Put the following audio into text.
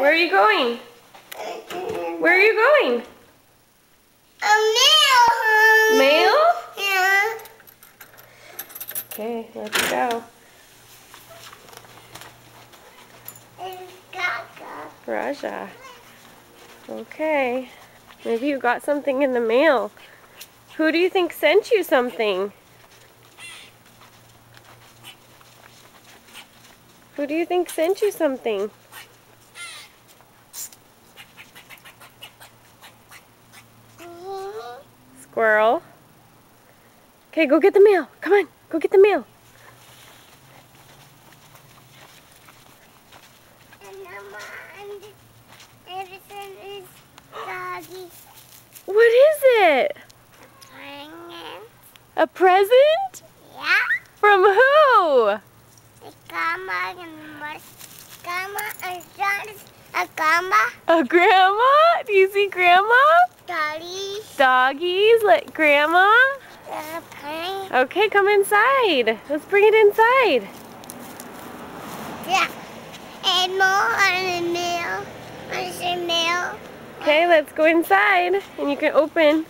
Where are you going? Where are you going? A mail. Mail? Yeah. Okay, let's go. It's Gaga. Raja. Okay. Maybe you got something in the mail. Who do you think sent you something? Who do you think sent you something? Squirrel. Okay, go get the mail. Come on, go get the mail. And everything is doggy. What is it? A present? Yeah. From who? A grandma and grandma and son's a grandma. A grandma? Do you see grandma? Daddy. Doggies, let grandma. Penny. Okay, come inside. Let's bring it inside. Yeah. And more on the mail. On the mail. Okay, let's go inside and you can open.